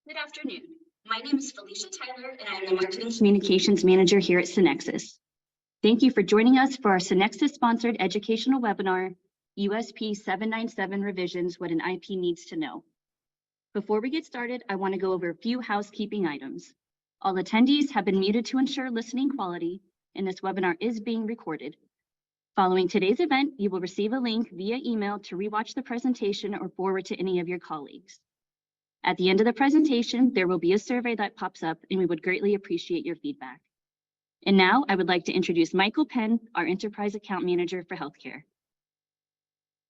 Good afternoon. My name is Felicia Tyler, and I'm the Marketing Communications Manager here at Synexus. Thank you for joining us for our Synexus-sponsored educational webinar, USP 797 Revisions, What an IP Needs to Know. Before we get started, I want to go over a few housekeeping items. All attendees have been muted to ensure listening quality, and this webinar is being recorded. Following today's event, you will receive a link via email to rewatch the presentation or forward to any of your colleagues. At the end of the presentation, there will be a survey that pops up, and we would greatly appreciate your feedback. And now I would like to introduce Michael Penn, our Enterprise Account Manager for Healthcare.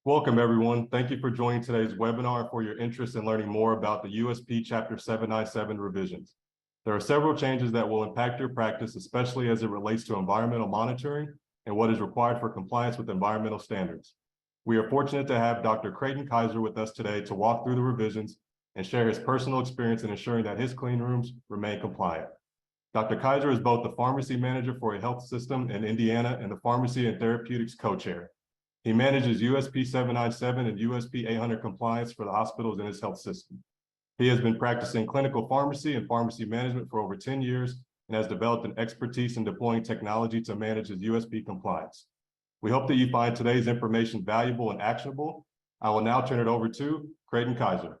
Welcome, everyone. Thank you for joining today's webinar for your interest in learning more about the USP Chapter 797 revisions. There are several changes that will impact your practice, especially as it relates to environmental monitoring and what is required for compliance with environmental standards. We are fortunate to have Dr. Creighton Kaiser with us today to walk through the revisions and share his personal experience in ensuring that his clean rooms remain compliant. Dr. Kaiser is both the pharmacy manager for a health system in Indiana and the pharmacy and therapeutics co-chair. He manages USP 797 and USP 800 compliance for the hospitals in his health system. He has been practicing clinical pharmacy and pharmacy management for over 10 years and has developed an expertise in deploying technology to manage his USP compliance. We hope that you find today's information valuable and actionable. I will now turn it over to Creighton Kaiser.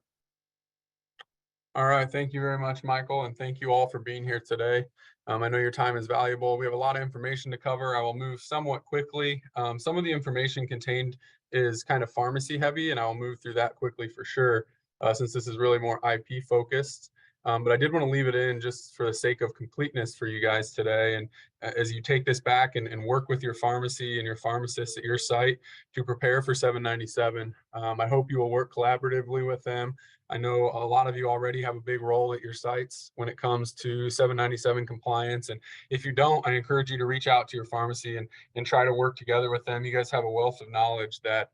All right, thank you very much, Michael, and thank you all for being here today. I know your time is valuable. We have a lot of information to cover. I will move somewhat quickly. Some of the information contained is kind of pharmacy heavy, and I will move through that quickly for sure, since this is really more IP focused. But I did want to leave it in just for the sake of completeness for you guys today. And as you take this back and work with your pharmacy and your pharmacists at your site to prepare for 797, I hope you will work collaboratively with them. I know a lot of you already have a big role at your sites when it comes to 797 compliance. And if you don't, I encourage you to reach out to your pharmacy and try to work together with them. You guys have a wealth of knowledge that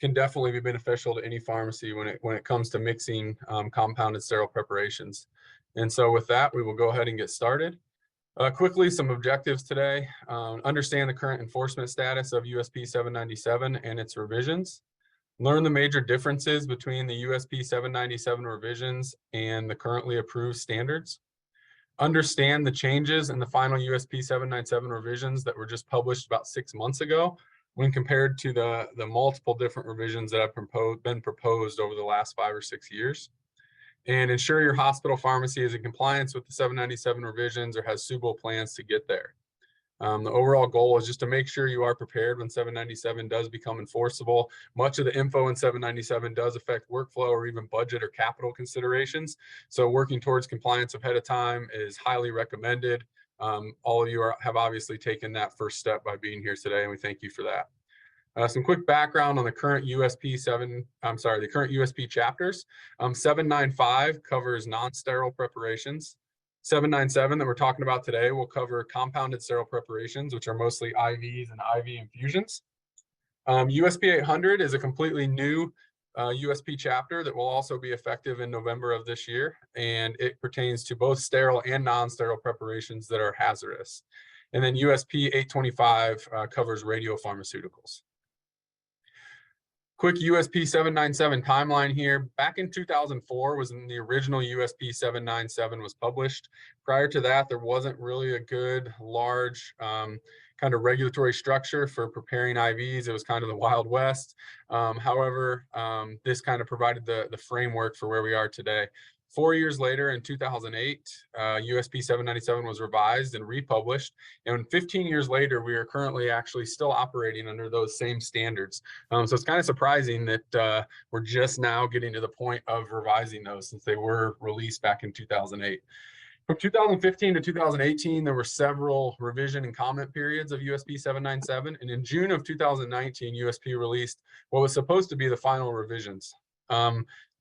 can definitely be beneficial to any pharmacy when it comes to mixing compounded sterile preparations. And so with that, we will go ahead and get started. Quickly, some objectives today. Understand the current enforcement status of USP 797 and its revisions. Learn the major differences between the USP 797 revisions and the currently approved standards. Understand the changes in the final USP 797 revisions that were just published about 6 months ago when compared to the multiple different revisions that have been proposed over the last 5 or 6 years. And ensure your hospital pharmacy is in compliance with the 797 revisions or has suitable plans to get there. The overall goal is just to make sure you are prepared when 797 does become enforceable. Much of the info in 797 does affect workflow or even budget or capital considerations. So working towards compliance ahead of time is highly recommended. All of you have obviously taken that first step by being here today, and we thank you for that. Some quick background on the current the current USP chapters. 795 covers non-sterile preparations. 797 that we're talking about today will cover compounded sterile preparations, which are mostly IVs and IV infusions. USP 800 is a completely new USP chapter that will also be effective in November of this year, and it pertains to both sterile and non-sterile preparations that are hazardous. And then USP 825 covers radiopharmaceuticals. Quick USP 797 timeline here. Back in 2004 was when the original USP 797 was published. Prior to that, there wasn't really a good, large kind of regulatory structure for preparing IVs. It was kind of the Wild West. However, this kind of provided the framework for where we are today. 4 years later, in 2008, USP 797 was revised and republished. And 15 years later, we are currently actually still operating under those same standards. So it's kind of surprising that we're just now getting to the point of revising those since they were released back in 2008. From 2015 to 2018, there were several revision and comment periods of USP 797. And in June of 2019, USP released what was supposed to be the final revisions.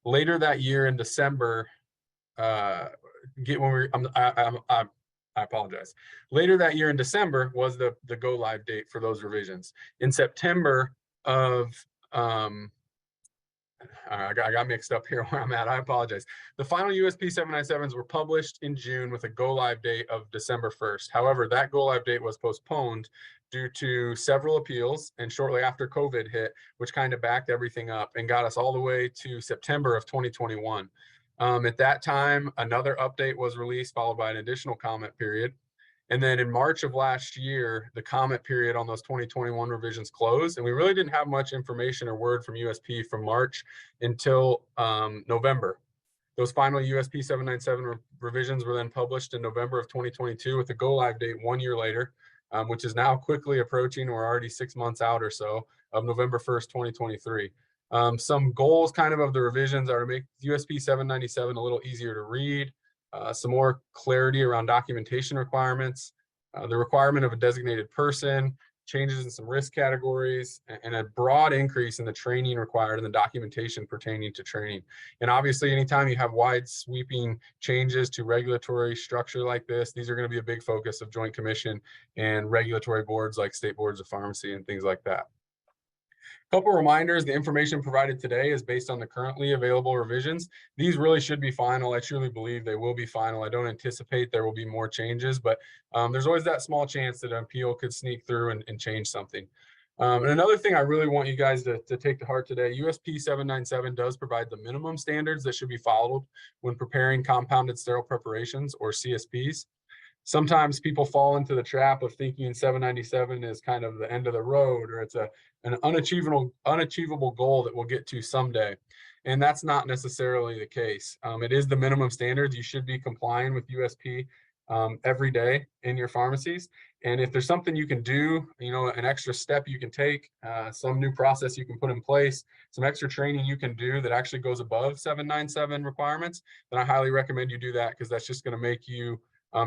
Later that year in December, I apologize. Later that year in December was the go live date for those revisions. In September of, I got mixed up here where I'm at. I apologize. The final USP 797s were published in June with a go live date of December 1st. However, that go live date was postponed due to several appeals and shortly after COVID hit, which kind of backed everything up and got us all the way to September of 2021. At that time, another update was released, followed by an additional comment period. And then in March of last year, the comment period on those 2021 revisions closed, and we really didn't have much information or word from USP from March until November. Those final USP 797 revisions were then published in November of 2022 with a go live date 1 year later, which is now quickly approaching. We're already 6 months out or so of November 1st, 2023. Some goals kind of the revisions are to make USP 797 a little easier to read, some more clarity around documentation requirements, the requirement of a designated person, changes in some risk categories, and a broad increase in the training required and the documentation pertaining to training. And obviously, anytime you have wide sweeping changes to regulatory structure like this, these are going to be a big focus of Joint Commission and regulatory boards like state boards of pharmacy and things like that. Couple reminders, the information provided today is based on the currently available revisions. These really should be final. I truly believe they will be final. I don't anticipate there will be more changes, but there's always that small chance that an appeal could sneak through and change something. And another thing I really want you guys to take to heart today, USP 797 does provide the minimum standards that should be followed when preparing compounded sterile preparations, or CSPs. Sometimes people fall into the trap of thinking 797 is kind of the end of the road, or it's an unachievable goal that we'll get to someday. And that's not necessarily the case. It is the minimum standards. You should be complying with USP every day in your pharmacies. And if there's something you can do, an extra step you can take, some new process you can put in place, some extra training you can do that actually goes above 797 requirements, then I highly recommend you do that, because that's just going to make you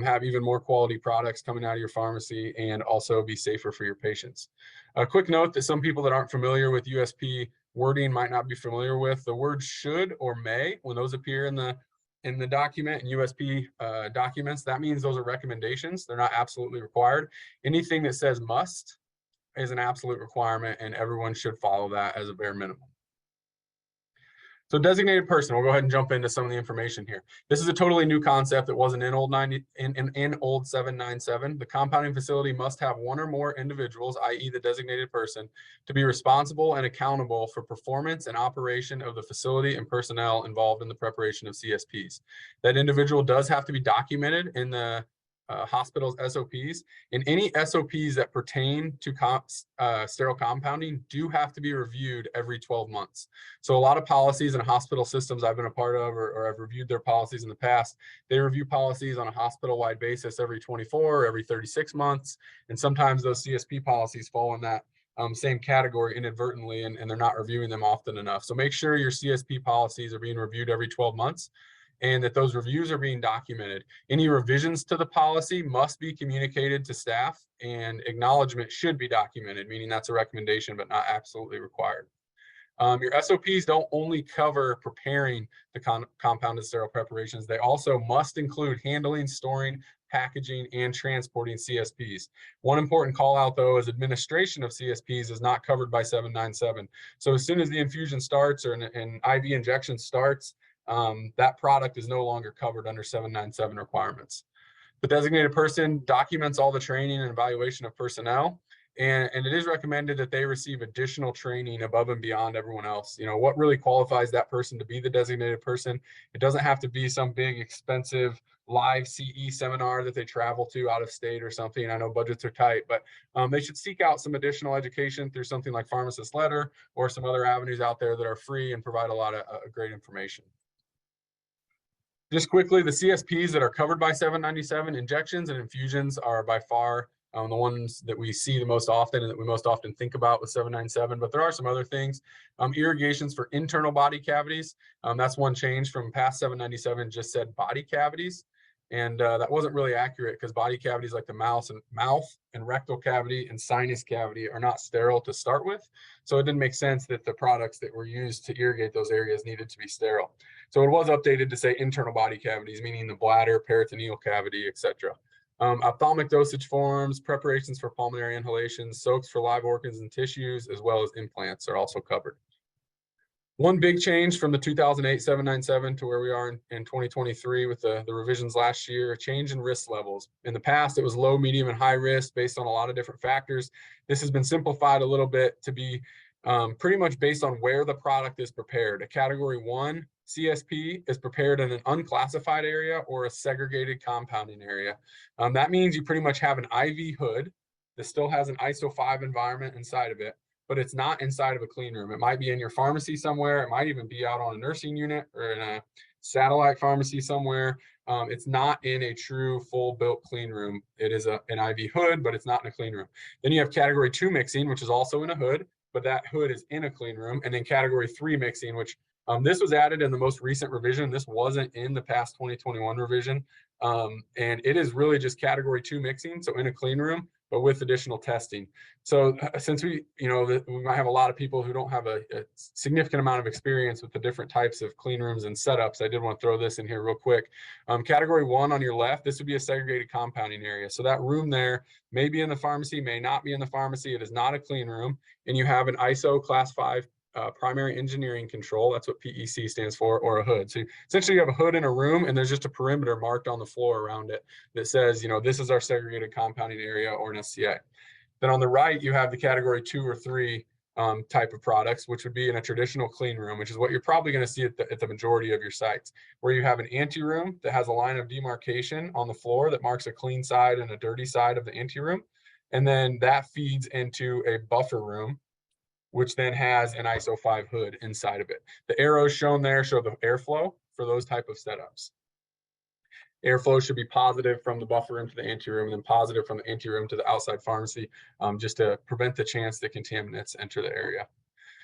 have even more quality products coming out of your pharmacy and also be safer for your patients. A quick note that some people that aren't familiar with USP wording might not be familiar with: the word should or may, when those appear in the document and USP documents, that means those are recommendations. They're not absolutely required. Anything that says must is an absolute requirement, and everyone should follow that as a bare minimum. So designated person, we'll go ahead and jump into some of the information here. This is a totally new concept that wasn't in old 797. The compounding facility must have one or more individuals, i.e. the designated person, to be responsible and accountable for performance and operation of the facility and personnel involved in the preparation of CSPs. That individual does have to be documented in the hospital's SOPs, and any SOPs that pertain to sterile compounding do have to be reviewed every 12 months. So a lot of policies and hospital systems I've been a part of, or I've reviewed their policies in the past, they review policies on a hospital-wide basis every 24 or every 36 months. And sometimes those CSP policies fall in that same category inadvertently, and they're not reviewing them often enough. So make sure your CSP policies are being reviewed every 12 months. And that those reviews are being documented. Any revisions to the policy must be communicated to staff, and acknowledgement should be documented, meaning that's a recommendation, but not absolutely required. Your SOPs don't only cover preparing the compounded sterile preparations, they also must include handling, storing, packaging, and transporting CSPs. One important call out, though, is administration of CSPs is not covered by 797. So as soon as the infusion starts or an IV injection starts, that product is no longer covered under 797 requirements. The designated person documents all the training and evaluation of personnel, and it is recommended that they receive additional training above and beyond everyone else. What really qualifies that person to be the designated person? It doesn't have to be some big, expensive live CE seminar that they travel to out of state or something. I know budgets are tight, but they should seek out some additional education through something like Pharmacist Letter or some other avenues out there that are free and provide a lot of great information. Just quickly, the CSPs that are covered by 797, injections and infusions are by far the ones that we see the most often and that we most often think about with 797, but there are some other things. Irrigations for internal body cavities, that's one change from past 797, just said body cavities. And that wasn't really accurate, because body cavities like the mouth and rectal cavity and sinus cavity are not sterile to start with. So it didn't make sense that the products that were used to irrigate those areas needed to be sterile. So it was updated to say internal body cavities, meaning the bladder, peritoneal cavity, etc. Ophthalmic dosage forms, preparations for pulmonary inhalations, soaks for live organs and tissues, as well as implants are also covered. One big change from the 2008 797 to where we are in 2023 with the revisions last year, a change in risk levels. In the past, it was low, medium, and high risk based on a lot of different factors. This has been simplified a little bit to be pretty much based on where the product is prepared. A category 1 CSP is prepared in an unclassified area or a segregated compounding area. That means you pretty much have an IV hood that still has an ISO 5 environment inside of it, but it's not inside of a clean room. It might be in your pharmacy somewhere. It might even be out on a nursing unit or in a satellite pharmacy somewhere. It's not in a true full built clean room. It is an IV hood, but it's not in a clean room. Then you have category 2 mixing, which is also in a hood, but that hood is in a clean room. And then category 3 mixing, which this was added in the most recent revision. This wasn't in the past 2021 revision. And it is really just category 2 mixing, so in a clean room, but with additional testing. So since we might have a lot of people who don't have a significant amount of experience with the different types of clean rooms and setups, I did want to throw this in here real quick. Category 1 on your left, this would be a segregated compounding area. So that room there may be in the pharmacy, may not be in the pharmacy. It is not a clean room. And you have an ISO class 5 primary engineering control, that's what PEC stands for, or a hood. So essentially you have a hood in a room and there's just a perimeter marked on the floor around it that says, this is our segregated compounding area or an SCA. Then on the right, you have the category 2 or 3 type of products, which would be in a traditional clean room, which is what you're probably going to see at the majority of your sites, where you have an anteroom that has a line of demarcation on the floor that marks a clean side and a dirty side of the anteroom. And then that feeds into a buffer room, which then has an ISO 5 hood inside of it. The arrows shown there show the airflow for those type of setups. Airflow should be positive from the buffer room to the anteroom, and then positive from the anteroom to the outside pharmacy, just to prevent the chance that contaminants enter the area.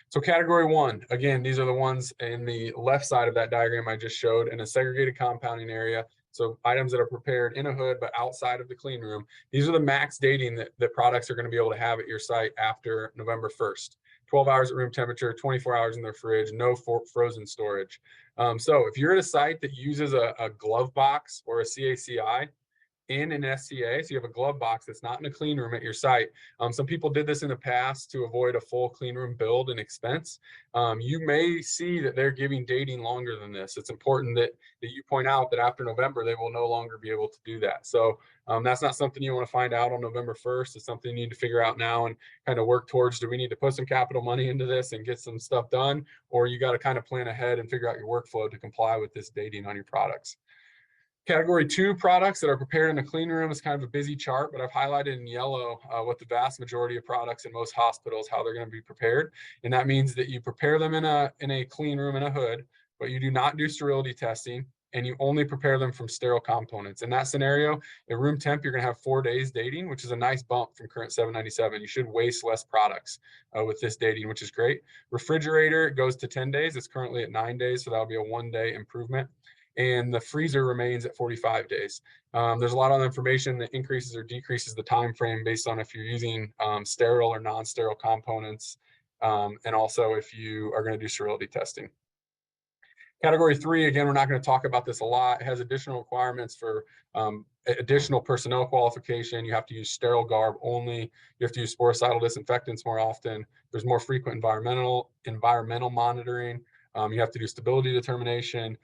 So category 1, again, these are the ones in the left side of that diagram I just showed in a segregated compounding area. So items that are prepared in a hood, but outside of the clean room. These are the max dating that products are going to be able to have at your site after November 1st. 12 hours at room temperature, 24 hours in their fridge, no frozen storage. So if you're at a site that uses a glove box or a CACI in an SCA, so you have a glove box that's not in a clean room at your site. Some people did this in the past to avoid a full clean room build and expense. You may see that they're giving dating longer than this. It's important that you point out that after November, they will no longer be able to do that. So that's not something you want to find out on November 1st. It's something you need to figure out now and kind of work towards. Do we need to put some capital money into this and get some stuff done? Or you got to kind of plan ahead and figure out your workflow to comply with this dating on your products. Category 2 products that are prepared in a clean room is kind of a busy chart, but I've highlighted in yellow what the vast majority of products in most hospitals, how they're going to be prepared. And that means that you prepare them in a clean room in a hood, but you do not do sterility testing, and you only prepare them from sterile components. In that scenario, at room temp, you're going to have 4 days dating, which is a nice bump from current 797. You should waste less products with this dating, which is great. Refrigerator goes to 10 days. It's currently at 9 days, so that'll be a 1-day improvement. And the freezer remains at 45 days. There's a lot of information that increases or decreases the time frame based on if you're using sterile or non-sterile components, and also if you are going to do sterility testing. Category 3, again, we're not going to talk about this a lot. It has additional requirements for additional personnel qualification. You have to use sterile garb only. You have to use sporicidal disinfectants more often. There's more frequent environmental monitoring. You have to do stability determination.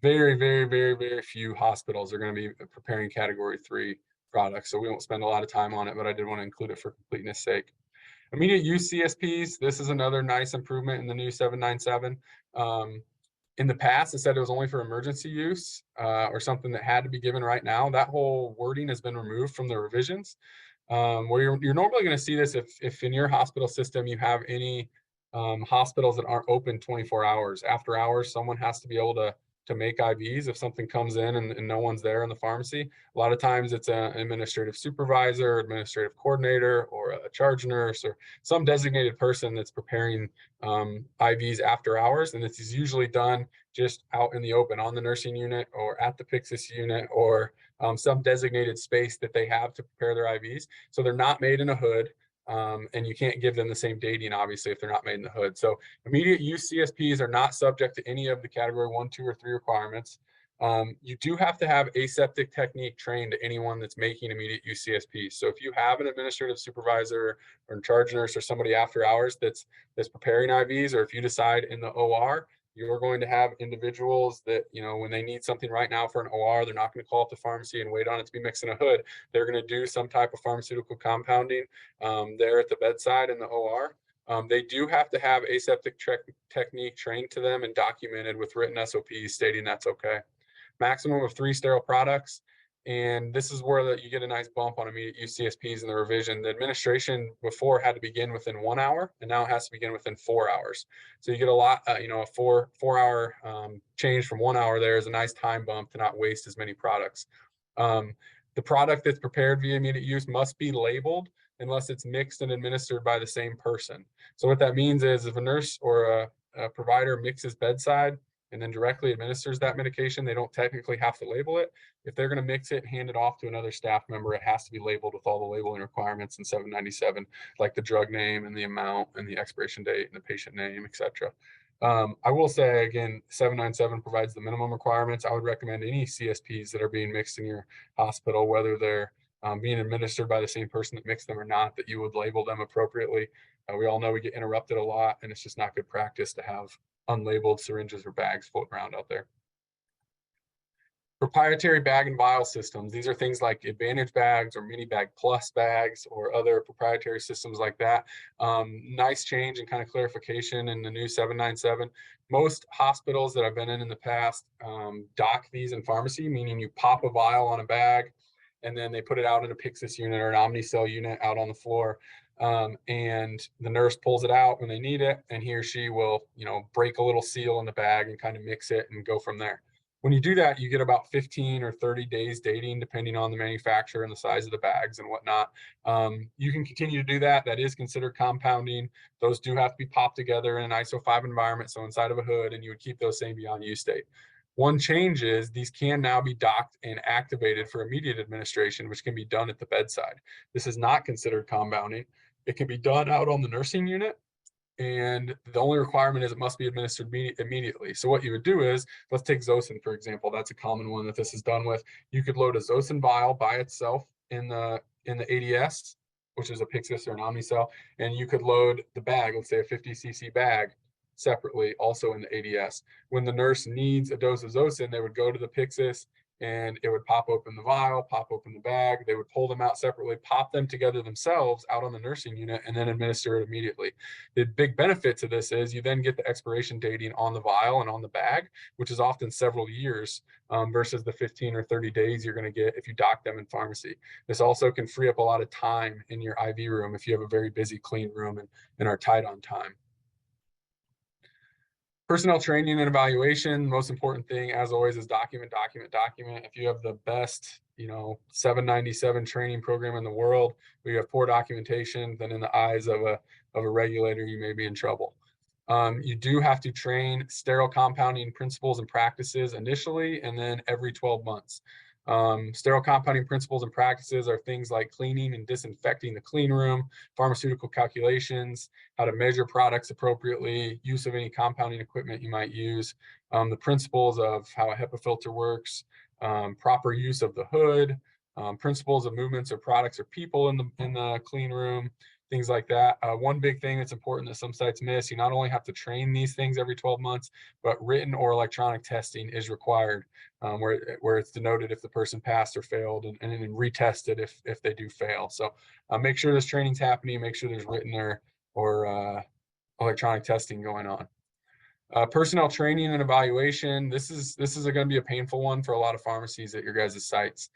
Very, very, very, very few hospitals are going to be preparing category 3 products. So we won't spend a lot of time on it, but I did want to include it for completeness sake. Immediate use CSPs. This is another nice improvement in the new 797. In the past, it said it was only for emergency use or something that had to be given right now. That whole wording has been removed from the revisions. Where you're normally going to see this if in your hospital system you have any hospitals that aren't open 24 hours. After hours, someone has to be able to make IVs if something comes in and no one's there in the pharmacy. A lot of times it's an administrative supervisor, administrative coordinator, or a charge nurse, or some designated person that's preparing IVs after hours. And this is usually done just out in the open on the nursing unit or at the Pyxis unit or some designated space that they have to prepare their IVs. So they're not made in a hood. And you can't give them the same dating, obviously, if they're not made in the hood. So immediate use CSPs are not subject to any of the category 1, 2, or 3 requirements. You do have to have aseptic technique trained to anyone that's making immediate use CSPs. So if you have an administrative supervisor or charge nurse or somebody after hours that's preparing IVs, or if you decide in the OR, you're going to have individuals that, when they need something right now for an OR, they're not going to call up the pharmacy and wait on it to be mixed in a hood. They're going to do some type of pharmaceutical compounding there at the bedside in the OR. They do have to have aseptic technique trained to them and documented with written SOPs stating that's okay. Maximum of 3 sterile products. And this is where you get a nice bump on immediate use CSPs in the revision. The administration before had to begin within 1 hour, and now it has to begin within 4 hours. So you get a lot, a 4 hour change from 1 hour. There is a nice time bump to not waste as many products. The product that's prepared via immediate use must be labeled unless it's mixed and administered by the same person. So what that means is if a nurse or a provider mixes bedside and then directly administers that medication, they don't technically have to label it. If they're going to mix it and hand it off to another staff member, it has to be labeled with all the labeling requirements in 797, like the drug name and the amount and the expiration date and the patient name, etc. I will say again, 797 provides the minimum requirements. I would recommend any CSPs that are being mixed in your hospital, whether they're being administered by the same person that mixed them or not, that you would label them appropriately. We all know we get interrupted a lot, and it's just not good practice to have unlabeled syringes or bags floating around out there. Proprietary bag and vial systems. These are things like Advantage bags or Mini Bag Plus bags or other proprietary systems like that. Nice change and kind of clarification in the new 797. Most hospitals that I've been in the past dock these in pharmacy, meaning you pop a vial on a bag and then they put it out in a Pyxis unit or an Omnicell unit out on the floor. And the nurse pulls it out when they need it, and he or she will, break a little seal in the bag and kind of mix it and go from there. When you do that, you get about 15 or 30 days dating, depending on the manufacturer and the size of the bags and whatnot. You can continue to do that. That is considered compounding. Those do have to be popped together in an ISO 5 environment, so inside of a hood, and you would keep those same beyond use state. One change is these can now be docked and activated for immediate administration, which can be done at the bedside. This is not considered compounding. It can be done out on the nursing unit, and the only requirement is it must be administered immediately. So what you would do is, let's take Zosyn, for example. That's a common one that this is done with. You could load a Zosyn vial by itself in the ADS, which is a Pyxis or an Omnicell, and you could load the bag, let's say a 50 cc bag, separately also in the ADS. When the nurse needs a dose of Zosyn, they would go to the Pyxis and it would pop open the vial, pop open the bag. They would pull them out separately, pop them together themselves out on the nursing unit, and then administer it immediately. The big benefit to this is you then get the expiration dating on the vial and on the bag, which is often several years versus the 15 or 30 days you're going to get if you dock them in pharmacy. This also can free up a lot of time in your IV room if you have a very busy clean room and are tight on time. Personnel training and evaluation, most important thing, as always, is document. If you have the best, 797 training program in the world, but you have poor documentation, then in the eyes of a regulator, you may be in trouble. You do have to train sterile compounding principles and practices initially, and then every 12 months. Sterile compounding principles and practices are things like cleaning and disinfecting the clean room, pharmaceutical calculations, how to measure products appropriately, use of any compounding equipment you might use, the principles of how a HEPA filter works, proper use of the hood, principles of movements of products or people in the clean room, things like that. One big thing that's important that some sites miss, you not only have to train these things every 12 months, but written or electronic testing is required, where it's denoted if the person passed or failed, and then retested if they do fail. So make sure this training's happening, make sure there's written or electronic testing going on. Personnel training and evaluation. This is going to be a painful one for a lot of pharmacies at your guys' sites.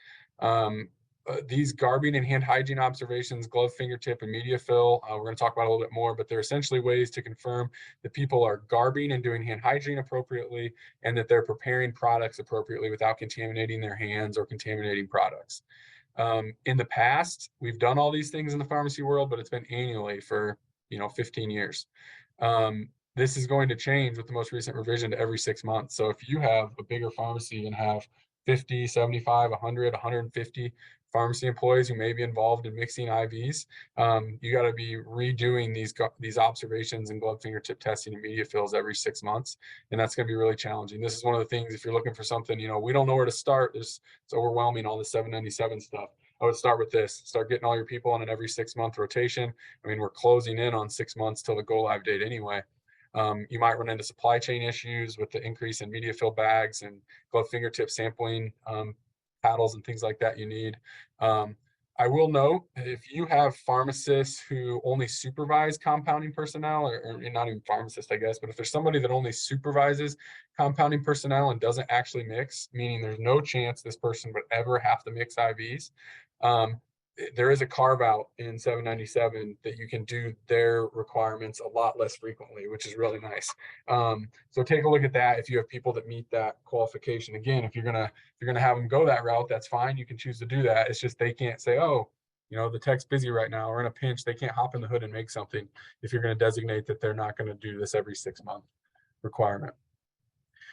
These garbing and hand hygiene observations, glove, fingertip, and media fill, we're going to talk about a little bit more, but they're essentially ways to confirm that people are garbing and doing hand hygiene appropriately, and that they're preparing products appropriately without contaminating their hands or contaminating products. In the past, we've done all these things in the pharmacy world, but it's been annually for 15 years. This is going to change with the most recent revision to every 6 months. So if you have a bigger pharmacy and have 50, 75, 100, 150 pharmacy employees who may be involved in mixing IVs, you got to be redoing these observations and glove fingertip testing and media fills every 6 months. And that's going to be really challenging. This is one of the things, if you're looking for something, we don't know where to start. It's overwhelming, all the 797 stuff. I would start with this, start getting all your people on an every 6 month rotation. I mean, we're closing in on 6 months till the go live date anyway. You might run into supply chain issues with the increase in media fill bags and glove fingertip sampling paddles and things like that you need. I will note, if you have pharmacists who only supervise compounding personnel, or not even pharmacists, I guess, but if there's somebody that only supervises compounding personnel and doesn't actually mix, meaning there's no chance this person would ever have to mix IVs, there is a carve out in 797 that you can do their requirements a lot less frequently, which is really nice. So take a look at that if you have people that meet that qualification. Again, if you're gonna have them go that route, that's fine. You can choose to do that. It's just they can't say, oh, the tech's busy right now or in a pinch. They can't hop in the hood and make something if you're going to designate that they're not going to do this every 6-month requirement.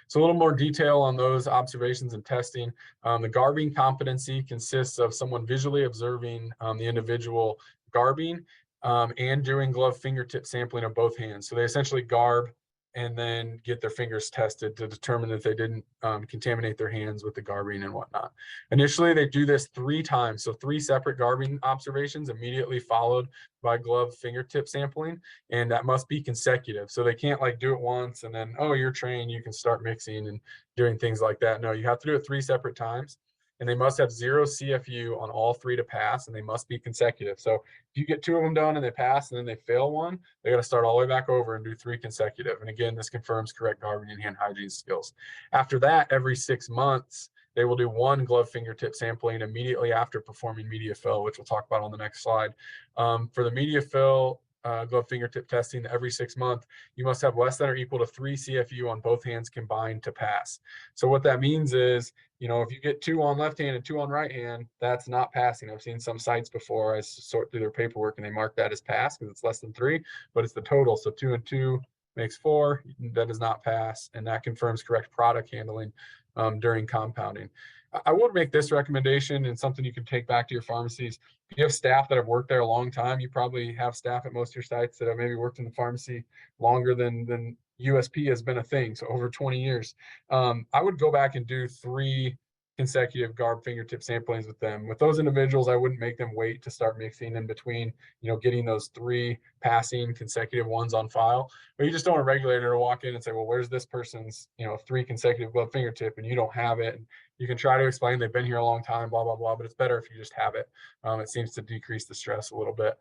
So a little more detail on those observations and testing. The garbing competency consists of someone visually observing the individual garbing and doing glove fingertip sampling of both hands. So they essentially garb and then get their fingers tested to determine that they didn't contaminate their hands with the garbing and whatnot. Initially, they do this 3 times. So 3 separate garbing observations immediately followed by glove fingertip sampling, and that must be consecutive. So they can't like do it once and then, oh, you're trained, you can start mixing and doing things like that. No, you have to do it 3 separate times, and they must have 0 CFU on all 3 to pass, and they must be consecutive. So if you get 2 of them done and they pass and then they fail one, they got to start all the way back over and do 3 consecutive. And again, this confirms correct garbing and hand hygiene skills. After that, every 6 months, they will do 1 glove fingertip sampling immediately after performing media fill, which we'll talk about on the next slide. For the media fill glove fingertip testing every 6 months, you must have less than or equal to 3 CFU on both hands combined to pass. So what that means is, if you get 2 on left hand and 2 on right hand, that's not passing. I've seen some sites before, I sort through their paperwork and they mark that as pass because it's less than 3, but it's the total. So 2 and 2 makes 4. That does not pass, and that confirms correct product handling during compounding. I would make this recommendation, and something you can take back to your pharmacies. If you have staff that have worked there a long time, you probably have staff at most of your sites that have maybe worked in the pharmacy longer than USP has been a thing, so over 20 years. I would go back and do 3 consecutive garb fingertip samplings with them. With those individuals, I wouldn't make them wait to start mixing in between, getting those 3 passing consecutive ones on file. But you just don't want a regulator to walk in and say, well, where's this person's, 3 consecutive glove fingertip, and you don't have it. And you can try to explain they've been here a long time, blah, blah, blah, but it's better if you just have it. It seems to decrease the stress a little bit.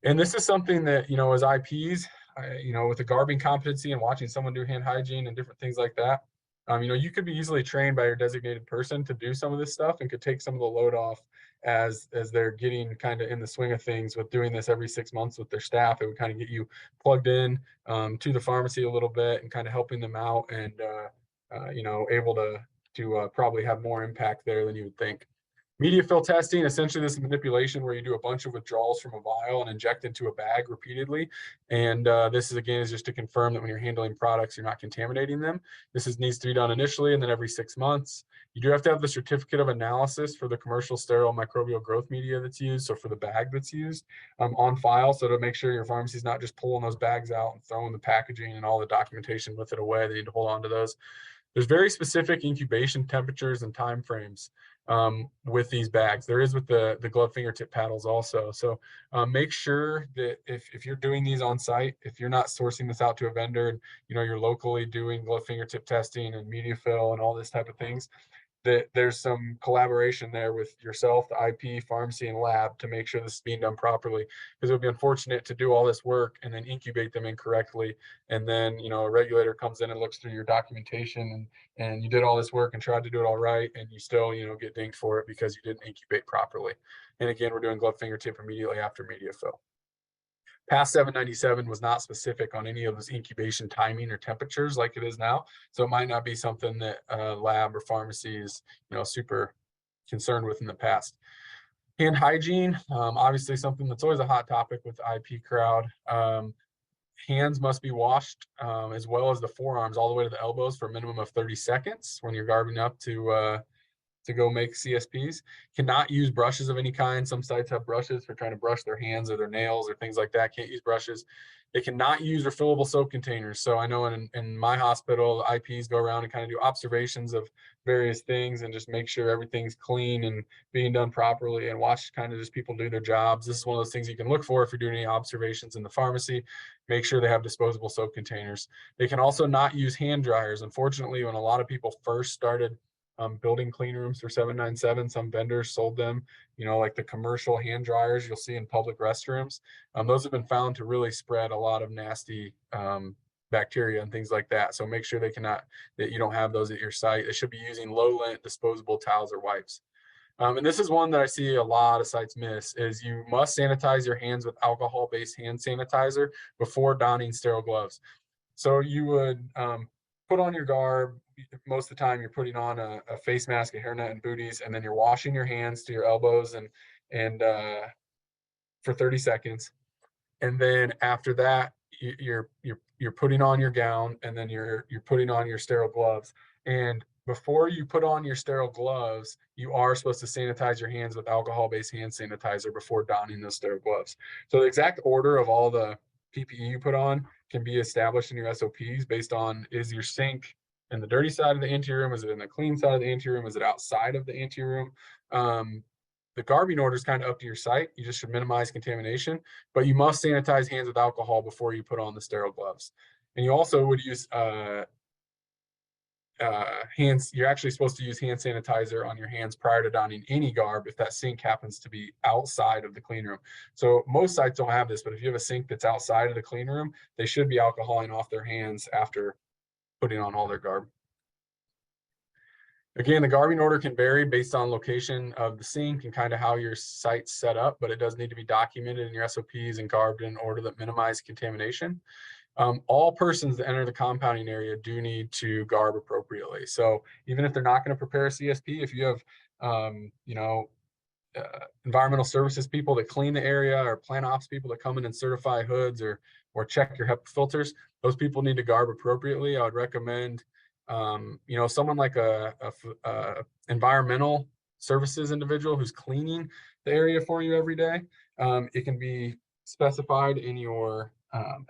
And this is something that, as IPs, with the garbing competency and watching someone do hand hygiene and different things like that, you could be easily trained by your designated person to do some of this stuff and could take some of the load off as they're getting kind of in the swing of things with doing this every 6 months with their staff. It would kind of get you plugged in to the pharmacy a little bit and kind of helping them out and, able to probably have more impact there than you would think. Media fill testing, essentially this is manipulation where you do a bunch of withdrawals from a vial and inject into a bag repeatedly. And this is just to confirm that when you're handling products, you're not contaminating them. This needs to be done initially and then every 6 months. You do have to have the certificate of analysis for the commercial sterile microbial growth media that's used, so for the bag that's used, on file, so to make sure your pharmacy is not just pulling those bags out and throwing the packaging and all the documentation with it away. They need to hold on to those. There's very specific incubation temperatures and timeframes with these bags. There is with the glove fingertip paddles also. So make sure that if you're doing these on site, if you're not sourcing this out to a vendor, and you're locally doing glove fingertip testing and media fill and all this type of things, that there's some collaboration there with yourself, the IP, pharmacy, and lab to make sure this is being done properly. Because it would be unfortunate to do all this work and then incubate them incorrectly. And then, a regulator comes in and looks through your documentation and you did all this work and tried to do it all right. And you still, get dinged for it because you didn't incubate properly. And again, we're doing glove fingertip immediately after media fill. Past 797 was not specific on any of those incubation timing or temperatures like it is now. So it might not be something that lab or pharmacy is, super concerned with in the past. Hand hygiene, obviously something that's always a hot topic with the IP crowd. Hands must be washed as well as the forearms all the way to the elbows for a minimum of 30 seconds when you're garbing up to go make CSPs. Cannot use brushes of any kind. Some sites have brushes for trying to brush their hands or their nails or things like that. Can't use brushes. They cannot use refillable soap containers. So I know in my hospital, the IPs go around and kind of do observations of various things and just make sure everything's clean and being done properly and watch kind of just people do their jobs. This is one of those things you can look for if you're doing any observations in the pharmacy. Make sure they have disposable soap containers. They can also not use hand dryers. Unfortunately, when a lot of people first started building clean rooms for 797. Some vendors sold them, like the commercial hand dryers you'll see in public restrooms. Those have been found to really spread a lot of nasty bacteria and things like that. So make sure that you don't have those at your site. They should be using low lint disposable towels or wipes. And this is one that I see a lot of sites miss, is you must sanitize your hands with alcohol-based hand sanitizer before donning sterile gloves. So you would put on your garb. Most of the time you're putting on a face mask, a hairnet, and booties, and then you're washing your hands to your elbows and for 30 seconds. And then after that, you're putting on your gown, and then you're putting on your sterile gloves. And before you put on your sterile gloves, you are supposed to sanitize your hands with alcohol-based hand sanitizer before donning those sterile gloves. So the exact order of all the PPE you put on can be established in your SOPs based on, is your sink in the dirty side of the anteroom? Is it in the clean side of the anteroom? Is it outside of the anteroom? The garbing order is kind of up to your site. You just should minimize contamination, but you must sanitize hands with alcohol before you put on the sterile gloves. And you also would use you're actually supposed to use hand sanitizer on your hands prior to donning any garb if that sink happens to be outside of the clean room. So most sites don't have this, but if you have a sink that's outside of the clean room, they should be alcoholing off their hands after putting on all their garb. Again, the garbing order can vary based on location of the sink and kind of how your site's set up, but it does need to be documented in your SOPs and garbed in order that minimize contamination. All persons that enter the compounding area do need to garb appropriately. So even if they're not going to prepare a CSP, if you have, environmental services people that clean the area, or plant ops people that come in and certify hoods or check your HEPA filters, those people need to garb appropriately. I would recommend, someone like a environmental services individual who's cleaning the area for you every day. It can be specified in your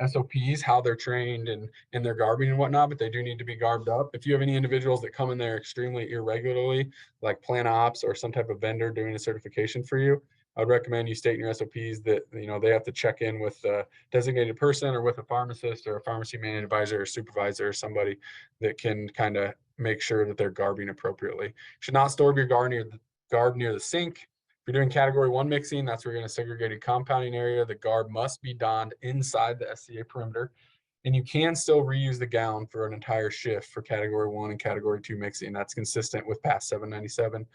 SOPs how they're trained and their garbing and whatnot, but they do need to be garbed up. If you have any individuals that come in there extremely irregularly, like plant ops or some type of vendor doing a certification for you, I would recommend you state in your SOPs that they have to check in with a designated person or with a pharmacist or a pharmacy management advisor or supervisor or somebody that can kind of make sure that they're garbing appropriately. You should not store your garb near the sink. If you're doing category 1 mixing, that's where you're in a segregated compounding area. The garb must be donned inside the SCA perimeter, and you can still reuse the gown for an entire shift for category 1 and category 2 mixing. That's consistent with past 797.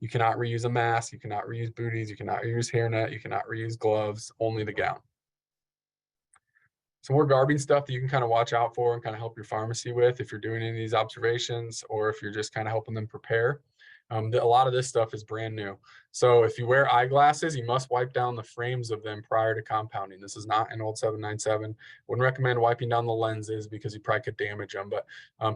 You cannot reuse a mask, you cannot reuse booties, you cannot reuse hairnet, you cannot reuse gloves, only the gown. Some more garbing stuff that you can kind of watch out for and kind of help your pharmacy with if you're doing any of these observations, or if you're just kind of helping them prepare. A lot of this stuff is brand new. So if you wear eyeglasses, you must wipe down the frames of them prior to compounding. This is not an old 797. Wouldn't recommend wiping down the lenses because you probably could damage them. But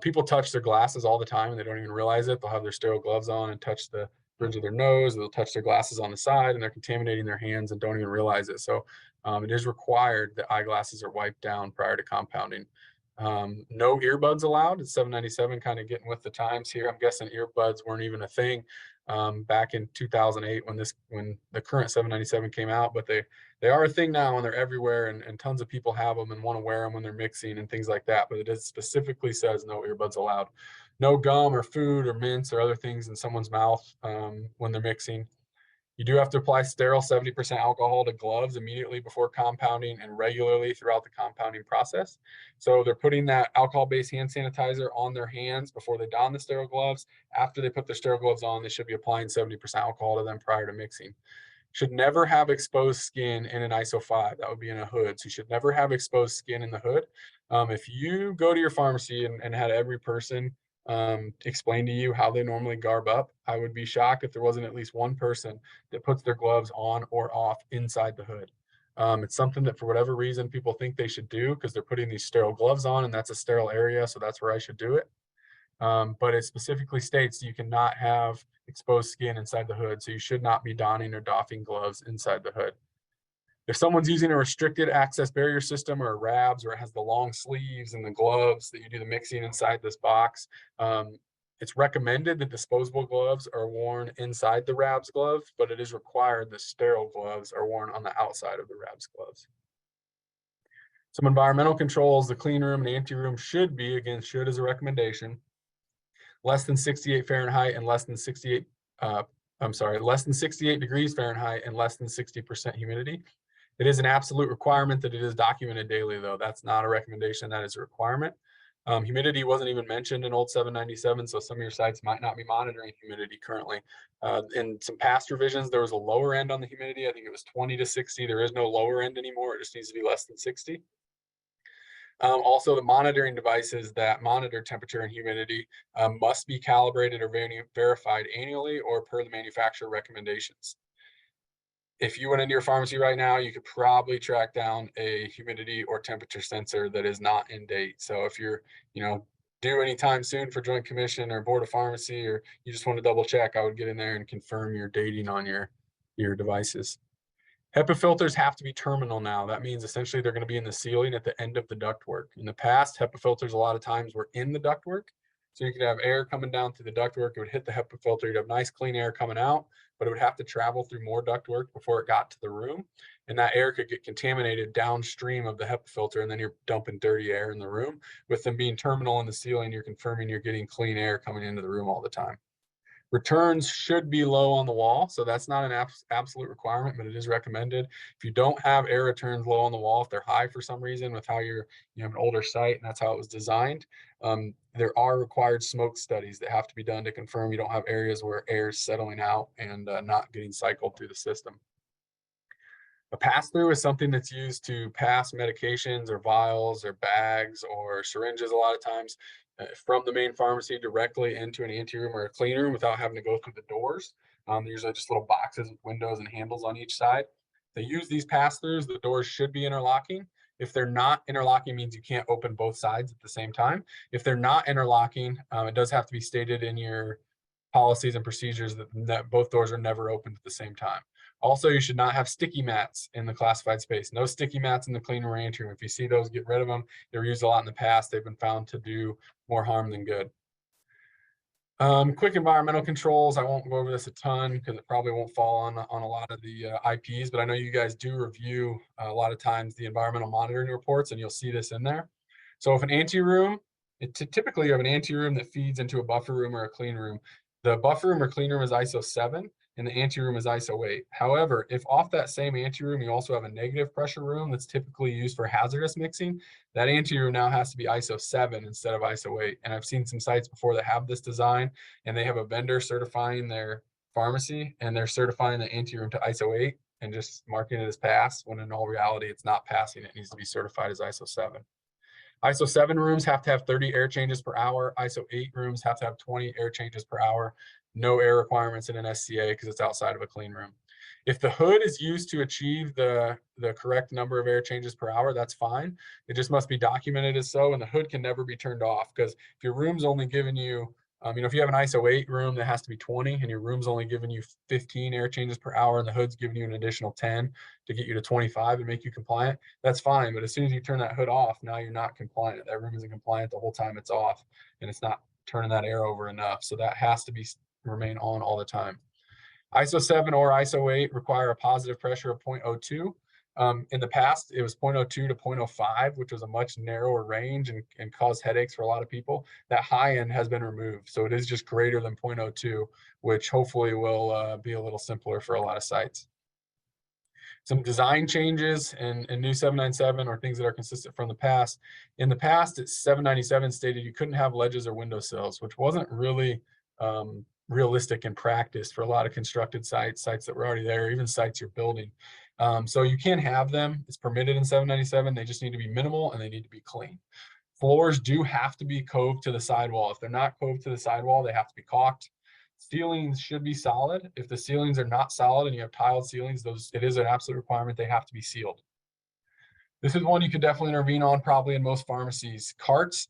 people touch their glasses all the time and they don't even realize it. They'll have their sterile gloves on and touch the bridge of their nose. They'll touch their glasses on the side and they're contaminating their hands and don't even realize it. So it is required that eyeglasses are wiped down prior to compounding. No earbuds allowed. It's 797, kind of getting with the times here. I'm guessing earbuds weren't even a thing back in 2008 when the current 797 came out, but they are a thing now and they're everywhere, and tons of people have them and want to wear them when they're mixing and things like that. But it is specifically says no earbuds allowed. No gum or food or mints or other things in someone's mouth when they're mixing. You do have to apply sterile 70% alcohol to gloves immediately before compounding and regularly throughout the compounding process. So they're putting that alcohol-based hand sanitizer on their hands before they don the sterile gloves. After they put their sterile gloves on, they should be applying 70% alcohol to them prior to mixing. Should never have exposed skin in an ISO 5. That would be in a hood. So you should never have exposed skin in the hood. If you go to your pharmacy and had every person explain to you how they normally garb up, I would be shocked if there wasn't at least one person that puts their gloves on or off inside the hood. It's something that for whatever reason people think they should do because they're putting these sterile gloves on and that's a sterile area, so that's where I should do it. But it specifically states you cannot have exposed skin inside the hood, so you should not be donning or doffing gloves inside the hood. If someone's using a restricted access barrier system or a RABS, or it has the long sleeves and the gloves that you do the mixing inside this box, it's recommended that disposable gloves are worn inside the RABS glove, but it is required that sterile gloves are worn on the outside of the RABS gloves. Some environmental controls, the clean room and ante room should be, again, should is a recommendation, less than 68 Fahrenheit and less than 68, less than 68 degrees Fahrenheit and less than 60% humidity. It is an absolute requirement that it is documented daily, though. That's not a recommendation, that is a requirement. Humidity wasn't even mentioned in old 797, so some of your sites might not be monitoring humidity currently. In some past revisions, there was a lower end on the humidity. I think it was 20 to 60. There is no lower end anymore. It just needs to be less than 60. Also, the monitoring devices that monitor temperature and humidity must be calibrated or verified annually or per the manufacturer recommendations. If you went into your pharmacy right now, you could probably track down a humidity or temperature sensor that is not in date. So if you're, due anytime soon for Joint Commission or Board of Pharmacy, or you just want to double check, I would get in there and confirm your dating on your devices. HEPA filters have to be terminal now. That means essentially they're going to be in the ceiling at the end of the ductwork. In the past, HEPA filters a lot of times were in the ductwork. So you could have air coming down through the ductwork. It would hit the HEPA filter. You'd have nice clean air coming out, but it would have to travel through more ductwork before it got to the room. And that air could get contaminated downstream of the HEPA filter, and then you're dumping dirty air in the room. With them being terminal in the ceiling, you're confirming you're getting clean air coming into the room all the time. Returns should be low on the wall, so that's not an absolute requirement, but it is recommended. If you don't have air returns low on the wall, if they're high for some reason with how you have an older site and that's how it was designed, there are required smoke studies that have to be done to confirm you don't have areas where air is settling out and not getting cycled through the system. A pass-through is something that's used to pass medications or vials or bags or syringes a lot of times from the main pharmacy directly into an anteroom or a clean room without having to go through the doors. They're usually just little boxes with windows and handles on each side. They use these pass-throughs. The doors should be interlocking. If they're not interlocking, means you can't open both sides at the same time. If they're not interlocking, it does have to be stated in your policies and procedures that both doors are never opened at the same time. Also, you should not have sticky mats in the classified space. No sticky mats in the clean room or anteroom. If you see those, get rid of them. They were used a lot in the past. They've been found to do more harm than good. Quick environmental controls. I won't go over this a ton because it probably won't fall on a lot of the IPs, but I know you guys do review a lot of times the environmental monitoring reports, and you'll see this in there. So if an anteroom, typically you have an anteroom that feeds into a buffer room or a clean room. The buffer room or clean room is ISO 7 and the anteroom is ISO 8. However, if off that same anteroom, you also have a negative pressure room that's typically used for hazardous mixing, that anteroom now has to be ISO 7 instead of ISO 8. And I've seen some sites before that have this design, and they have a vendor certifying their pharmacy, and they're certifying the anteroom to ISO 8 and just marking it as pass, when in all reality, it's not passing. It needs to be certified as ISO 7. ISO 7 rooms have to have 30 air changes per hour. ISO 8 rooms have to have 20 air changes per hour. No air requirements in an SCA because it's outside of a clean room. If the hood is used to achieve the correct number of air changes per hour, that's fine. It just must be documented as so, and the hood can never be turned off, because if your room's only giving you, if you have an ISO 8 room that has to be 20 and your room's only giving you 15 air changes per hour and the hood's giving you an additional 10 to get you to 25 and make you compliant, that's fine. But as soon as you turn that hood off, now you're not compliant. That room isn't compliant the whole time it's off, and it's not turning that air over enough. So that has to remain on all the time. ISO 7 or ISO 8 require a positive pressure of 0.02. In the past, it was 0.02 to 0.05, which was a much narrower range and caused headaches for a lot of people. That high end has been removed. So it is just greater than 0.02, which hopefully will be a little simpler for a lot of sites. Some design changes in new 797 or things that are consistent from the past. In the past, it's 797 stated you couldn't have ledges or windowsills, which wasn't really realistic in practice for a lot of constructed sites that were already there, even sites you're building. So you can have them. It's permitted in 797. They just need to be minimal and they need to be clean. Floors do have to be coved to the sidewall. If they're not coved to the sidewall, they have to be caulked. Ceilings should be solid. If the ceilings are not solid and you have tiled ceilings, it is an absolute requirement. They have to be sealed. This is one you could definitely intervene on probably in most pharmacies. Carts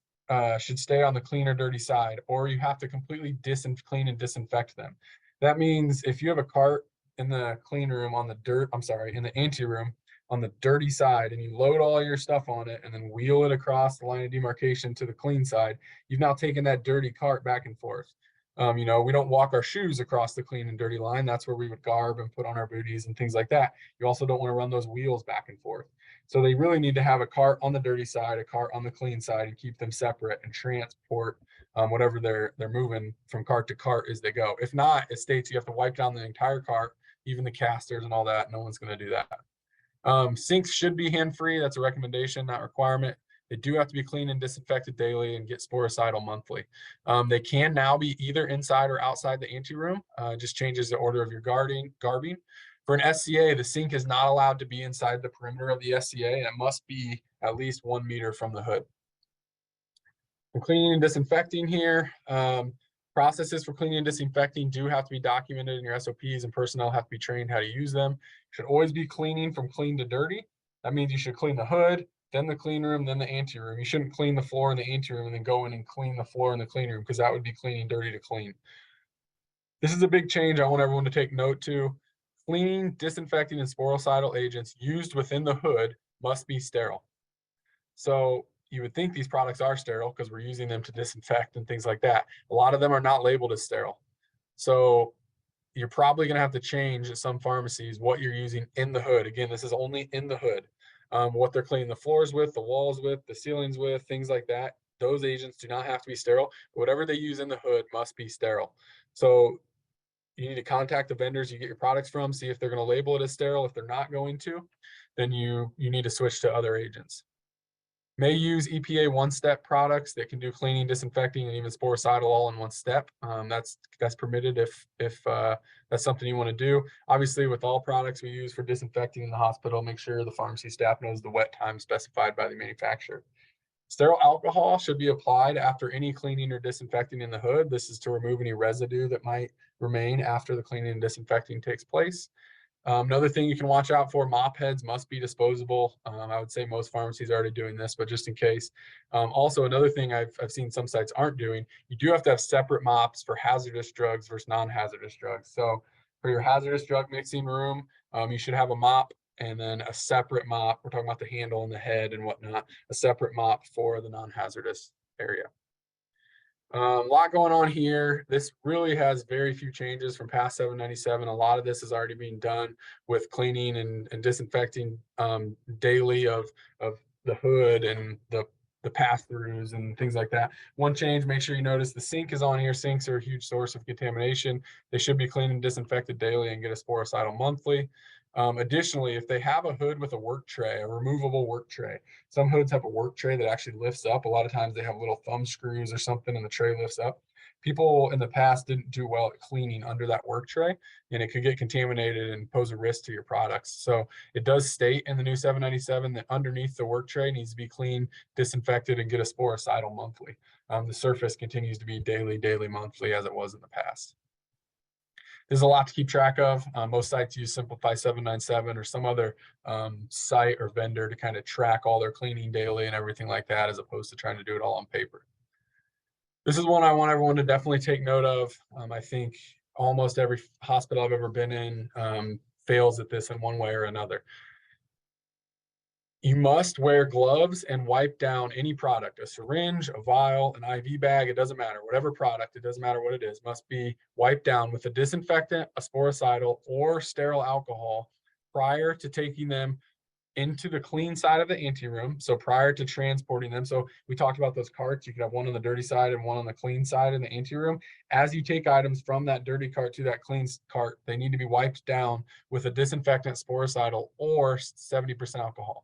should stay on the clean or dirty side, or you have to completely clean and disinfect them. That means if you have a cart in the clean room in the anteroom on the dirty side, and you load all your stuff on it and then wheel it across the line of demarcation to the clean side, you've now taken that dirty cart back and forth. We don't walk our shoes across the clean and dirty line. That's where we would garb and put on our booties and things like that. You also don't want to run those wheels back and forth. So they really need to have a cart on the dirty side, a cart on the clean side, and keep them separate and transport whatever they're moving from cart to cart as they go. If not, it states you have to wipe down the entire cart, even the casters and all that. No one's going to do that. Sinks should be hand-free. That's a recommendation, not requirement. They do have to be cleaned and disinfected daily and get sporicidal monthly. They can now be either inside or outside the anteroom. Just changes the order of your garbing. For an SCA, the sink is not allowed to be inside the perimeter of the SCA, and it must be at least 1 meter from the hood. And cleaning and disinfecting here. Processes for cleaning and disinfecting do have to be documented in your SOPs, and personnel have to be trained how to use them. Should always be cleaning from clean to dirty. That means you should clean the hood, then the clean room, then the anteroom. You shouldn't clean the floor in the anteroom and then go in and clean the floor in the clean room, because that would be cleaning dirty to clean. This is a big change I want everyone to take note to. Cleaning, disinfecting, and sporicidal agents used within the hood must be sterile. So you would think these products are sterile because we're using them to disinfect and things like that. A lot of them are not labeled as sterile. So you're probably going to have to change at some pharmacies what you're using in the hood. Again, this is only in the hood. What they're cleaning the floors with, the walls with, the ceilings with, things like that. Those agents do not have to be sterile. Whatever they use in the hood must be sterile. So you need to contact the vendors you get your products from, see if they're going to label it as sterile. If they're not going to, then you need to switch to other agents. May use EPA one-step products that can do cleaning, disinfecting, and even sporicidal all in one step. That's permitted if that's something you want to do. Obviously, with all products we use for disinfecting in the hospital, make sure the pharmacy staff knows the wet time specified by the manufacturer. Sterile alcohol should be applied after any cleaning or disinfecting in the hood. This is to remove any residue that might remain after the cleaning and disinfecting takes place. Another thing you can watch out for, mop heads must be disposable. I would say most pharmacies are already doing this, but just in case. Also, another thing I've seen some sites aren't doing, you do have to have separate mops for hazardous drugs versus non-hazardous drugs. So for your hazardous drug mixing room, you should have a mop and then a separate mop. We're talking about the handle and the head and whatnot, a separate mop for the non-hazardous area. A lot going on here. This really has very few changes from past 797. A lot of this is already being done with cleaning and disinfecting daily of the hood and the pass-throughs and things like that. One change, make sure you notice the sink is on here. Sinks are a huge source of contamination. They should be cleaned and disinfected daily and get a sporicidal monthly. Additionally, if they have a hood with a work tray, a removable work tray, some hoods have a work tray that actually lifts up. A lot of times they have little thumb screws or something and the tray lifts up. People in the past didn't do well at cleaning under that work tray, and it could get contaminated and pose a risk to your products. So it does state in the new 797 that underneath the work tray needs to be cleaned, disinfected, and get a sporicidal monthly. The surface continues to be daily, monthly as it was in the past. There's a lot to keep track of. Most sites use Simplify 797 or some other site or vendor to kind of track all their cleaning daily and everything like that, as opposed to trying to do it all on paper. This is one I want everyone to definitely take note of. I think almost every hospital I've ever been in fails at this in one way or another. You must wear gloves and wipe down any product, a syringe, a vial, an IV bag, it doesn't matter, whatever product, it doesn't matter what it is, must be wiped down with a disinfectant, a sporicidal, or sterile alcohol prior to taking them into the clean side of the anteroom. So prior to transporting them. So we talked about those carts. You could have one on the dirty side and one on the clean side in the anteroom. As you take items from that dirty cart to that clean cart, they need to be wiped down with a disinfectant, sporicidal, or 70% alcohol.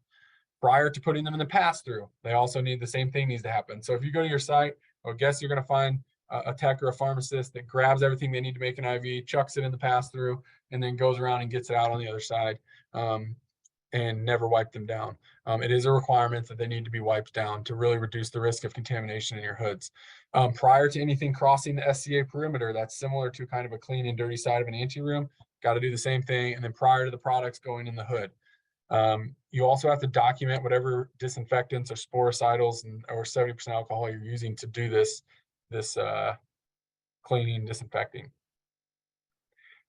Prior to putting them in the pass-through, they also need the same thing needs to happen. So if you go to your site, I guess you're going to find a tech or a pharmacist that grabs everything they need to make an IV, chucks it in the pass-through, and then goes around and gets it out on the other side and never wipe them down. It is a requirement that they need to be wiped down to really reduce the risk of contamination in your hoods. Prior to anything crossing the SCA perimeter, that's similar to kind of a clean and dirty side of an anteroom. Got to do the same thing. And then prior to the products going in the hood. You also have to document whatever disinfectants or sporicidals or 70% alcohol you're using to do this cleaning, disinfecting.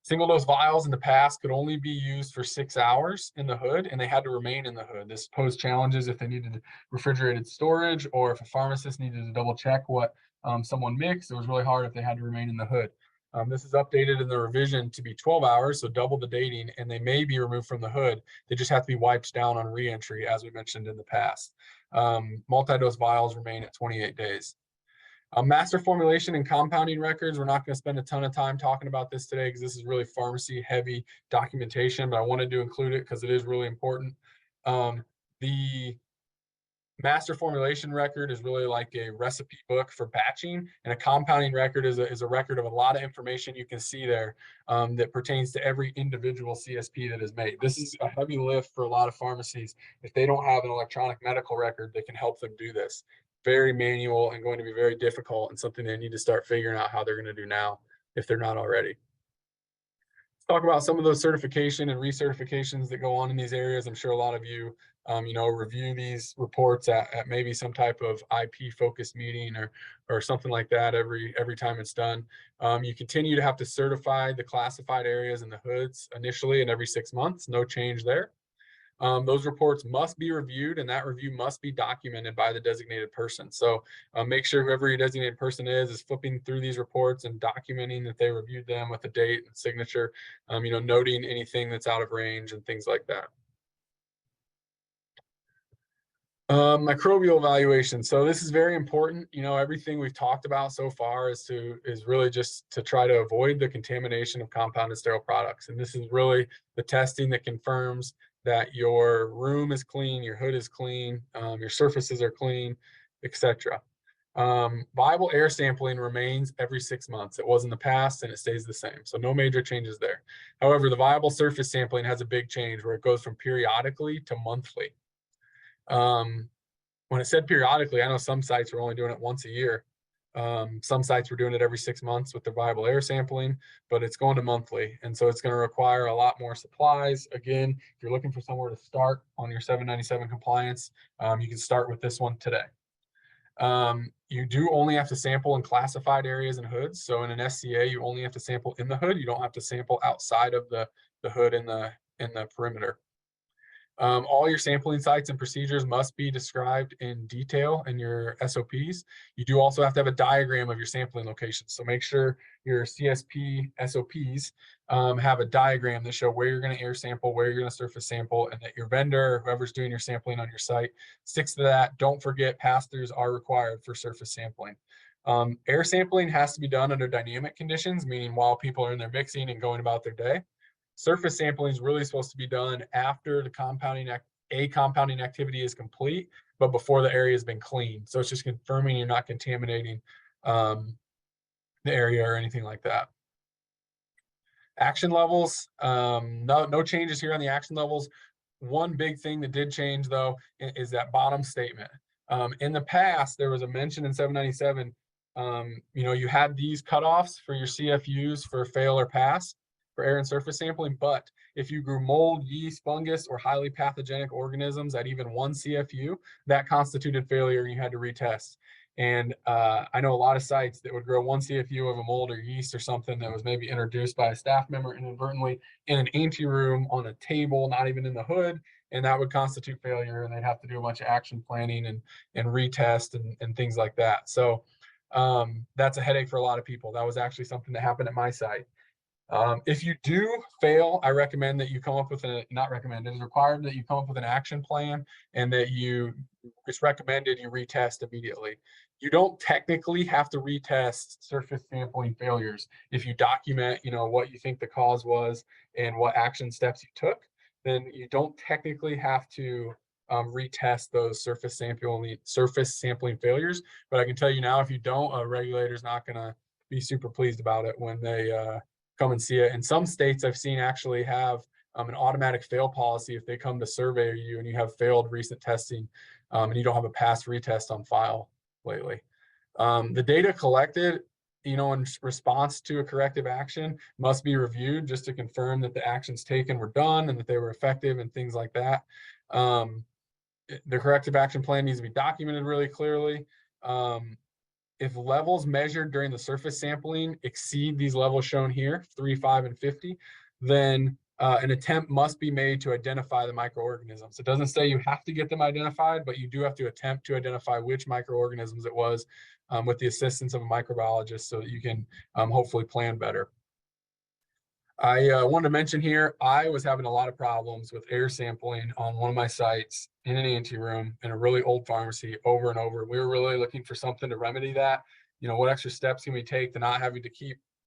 Single dose vials in the past could only be used for 6 hours in the hood, and they had to remain in the hood. This posed challenges if they needed refrigerated storage, or if a pharmacist needed to double check what someone mixed. It was really hard if they had to remain in the hood. This is updated in the revision to be 12 hours, so double the dating, and they may be removed from the hood. They just have to be wiped down on reentry, as we mentioned in the past. Multi-dose vials remain at 28 days. Master formulation and compounding records. We're not going to spend a ton of time talking about this today because this is really pharmacy heavy documentation, but I wanted to include it because it is really important. The master formulation record is really like a recipe book for batching, and a compounding record is a record of a lot of information you can see there that pertains to every individual CSP that is made. This is a heavy lift for a lot of pharmacies. If they don't have an electronic medical record that can help them do this, very manual and going to be very difficult, and something they need to start figuring out how they're going to do now if they're not already. Let's talk about some of those certification and recertifications that go on in these areas. I'm sure a lot of you review these reports at maybe some type of IP focused meeting or something like that every time it's done. You continue to have to certify the classified areas and the hoods initially and every 6 months, no change there. Those reports must be reviewed, and that review must be documented by the designated person. So make sure whoever your designated person is flipping through these reports and documenting that they reviewed them with a date and signature, noting anything that's out of range and things like that. Microbial evaluation. So this is very important. Everything we've talked about so far is really just to try to avoid the contamination of compounded sterile products. And this is really the testing that confirms that your room is clean, your hood is clean, your surfaces are clean, etc. Viable air sampling remains every 6 months. It was in the past and it stays the same. So no major changes there. However, the viable surface sampling has a big change where it goes from periodically to monthly. When it said periodically, I know some sites were only doing it once a year. Some sites were doing it every 6 months with the viable air sampling, but it's going to monthly. And so it's going to require a lot more supplies. Again, if you're looking for somewhere to start on your 797 compliance, you can start with this one today. You do only have to sample in classified areas and hoods. So in an SCA, you only have to sample in the hood. You don't have to sample outside of the hood in the perimeter. All your sampling sites and procedures must be described in detail in your SOPs. You do also have to have a diagram of your sampling locations. So make sure your CSP SOPs have a diagram that show where you're going to air sample, where you're going to surface sample, and that your vendor, or whoever's doing your sampling on your site, sticks to that. Don't forget, pass-throughs are required for surface sampling. Air sampling has to be done under dynamic conditions, meaning while people are in there mixing and going about their day. Surface sampling is really supposed to be done after the compounding activity is complete, but before the area has been cleaned. So it's just confirming you're not contaminating the area or anything like that. Action levels, no changes here on the action levels. One big thing that did change though is that bottom statement. In the past, there was a mention in 797, you had these cutoffs for your CFUs for fail or pass for air and surface sampling, but if you grew mold, yeast, fungus, or highly pathogenic organisms at even 1 CFU, that constituted failure and you had to retest. And I know a lot of sites that would grow 1 CFU of a mold or yeast or something that was maybe introduced by a staff member inadvertently in an anteroom on a table, not even in the hood, and that would constitute failure, and they'd have to do a bunch of action planning and retest and things like that. So that's a headache for a lot of people. That was actually something that happened at my site. If you do fail, I recommend that you come up with it is required that you come up with an action plan, and that it's recommended you retest immediately. You don't technically have to retest surface sampling failures. If you document, what you think the cause was and what action steps you took, then you don't technically have to retest those surface sampling failures. But I can tell you now, if you don't, a regulator's not going to be super pleased about it when they come and see it. And some states I've seen actually have an automatic fail policy if they come to survey you and you have failed recent testing and you don't have a past retest on file lately. The data collected, in response to a corrective action must be reviewed just to confirm that the actions taken were done and that they were effective and things like that. The corrective action plan needs to be documented really clearly. If levels measured during the surface sampling exceed these levels shown here, 3, 5, and 50, then an attempt must be made to identify the microorganisms. It doesn't say you have to get them identified, but you do have to attempt to identify which microorganisms it was with the assistance of a microbiologist so that you can hopefully plan better. I wanted to mention here, I was having a lot of problems with air sampling on one of my sites in an anteroom in a really old pharmacy over and over. We were really looking for something to remedy that. what extra steps can we take to not having to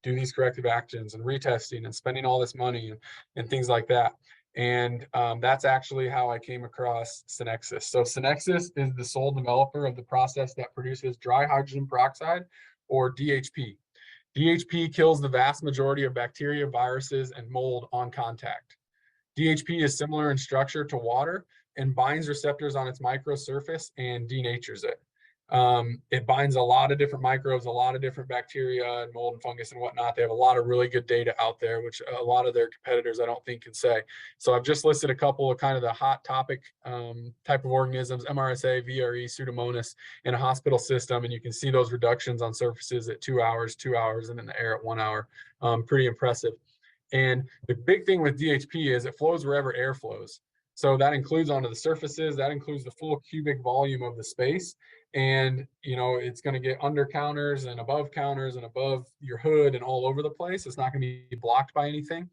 do these corrective actions and retesting and spending all this money and things like that. And that's actually how I came across Synexus. So Synexus is the sole developer of the process that produces dry hydrogen peroxide, or DHP. DHP kills the vast majority of bacteria, viruses, and mold on contact. DHP is similar in structure to water and binds receptors on its microsurface and denatures it. It binds a lot of different microbes, a lot of different bacteria and mold and fungus and whatnot. They have a lot of really good data out there, which a lot of their competitors I don't think can say. So I've just listed a couple of kind of the hot topic type of organisms: MRSA, VRE, Pseudomonas in a hospital system. And you can see those reductions on surfaces at 2 hours, and in the air at 1 hour. Pretty impressive. And the big thing with DHP is it flows wherever air flows. So that includes onto the surfaces, that includes the full cubic volume of the space. And, it's going to get under counters and above your hood and all over the place. It's not going to be blocked by anything.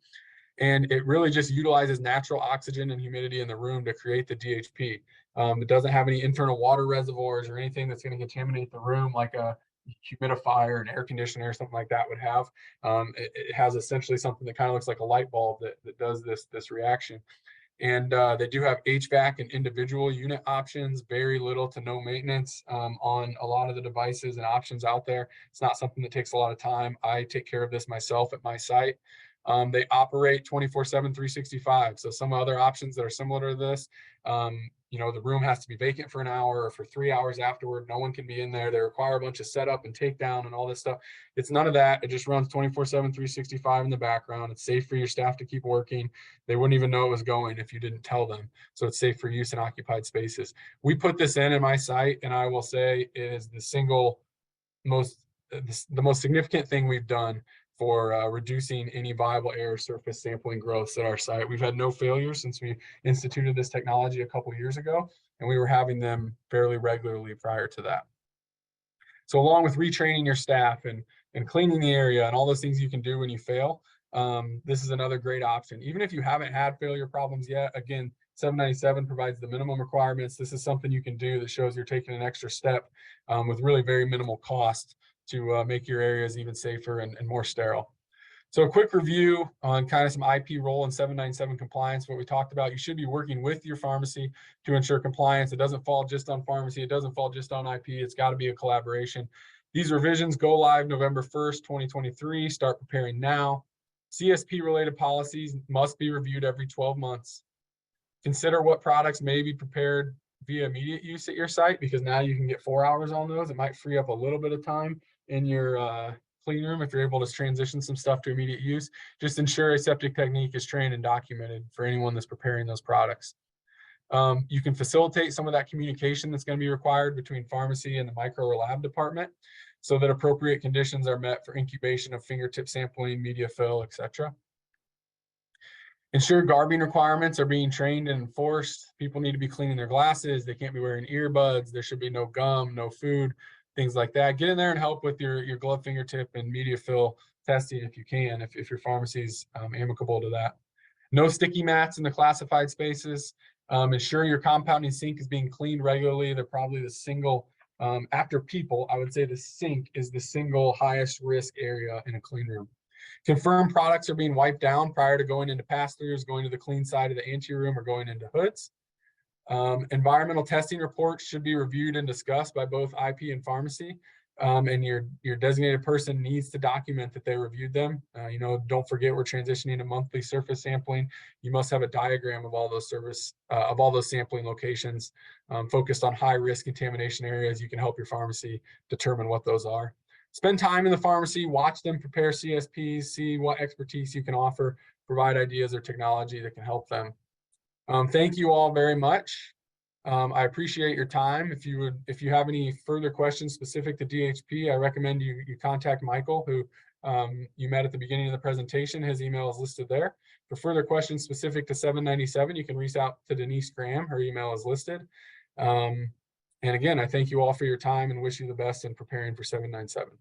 And it really just utilizes natural oxygen and humidity in the room to create the DHP. It doesn't have any internal water reservoirs or anything that's going to contaminate the room like a humidifier, an air conditioner, or something like that would have. It has essentially something that kind of looks like a light bulb that does this reaction. And they do have HVAC and individual unit options, very little to no maintenance on a lot of the devices and options out there. It's not something that takes a lot of time. I take care of this myself at my site. They operate 24/7, 365. So some other options that are similar to this, the room has to be vacant for an hour or for 3 hours afterward. No one can be in there. They require a bunch of setup and takedown and all this stuff. It's none of that. It just runs 24/7, 365 in the background. It's safe for your staff to keep working. They wouldn't even know it was going if you didn't tell them. So it's safe for use in occupied spaces. We put this in my site, and I will say it is the most significant thing we've done for reducing any viable air surface sampling growths at our site. We've had no failures since we instituted this technology a couple of years ago, and we were having them fairly regularly prior to that. So along with retraining your staff and cleaning the area and all those things you can do when you fail, this is another great option. Even if you haven't had failure problems yet, again, 797 provides the minimum requirements. This is something you can do that shows you're taking an extra step with really very minimal cost to make your areas even safer and more sterile. So a quick review on kind of some IP role in 797 compliance. What we talked about, you should be working with your pharmacy to ensure compliance. It doesn't fall just on pharmacy. It doesn't fall just on IP. It's got to be a collaboration. These revisions go live November 1st, 2023. Start preparing now. CSP related policies must be reviewed every 12 months. Consider what products may be prepared via immediate use at your site, because now you can get 4 hours on those. It might free up a little bit of time in your clean room if you're able to transition some stuff to immediate use. Just ensure aseptic technique is trained and documented for anyone that's preparing those products. You can facilitate some of that communication that's going to be required between pharmacy and the micro or lab department so that appropriate conditions are met for incubation of fingertip sampling, media fill, etc. Ensure garbing requirements are being trained and enforced. People need to be cleaning their glasses. They can't be wearing earbuds. There should be no gum, no food, things like that. Get in there and help with your glove fingertip and media fill testing if you can, if your pharmacy's amicable to that. No sticky mats in the classified spaces. Ensure your compounding sink is being cleaned regularly. They're probably the single, after people, I would say the sink is the single highest risk area in a clean room. Confirm products are being wiped down prior to going into pass-throughs, going to the clean side of the anteroom, or going into hoods. Environmental testing reports should be reviewed and discussed by both IP and pharmacy. And your designated person needs to document that they reviewed them. Don't forget we're transitioning to monthly surface sampling. You must have a diagram of all those sampling locations focused on high risk contamination areas. You can help your pharmacy determine what those are. Spend time in the pharmacy, watch them prepare CSPs, see what expertise you can offer, provide ideas or technology that can help them. Thank you all very much. I appreciate your time. If you have any further questions specific to DHP, I recommend you contact Michael, who you met at the beginning of the presentation. His email is listed there. For further questions specific to 797, you can reach out to Denise Graham. Her email is listed. And again, I thank you all for your time and wish you the best in preparing for 797.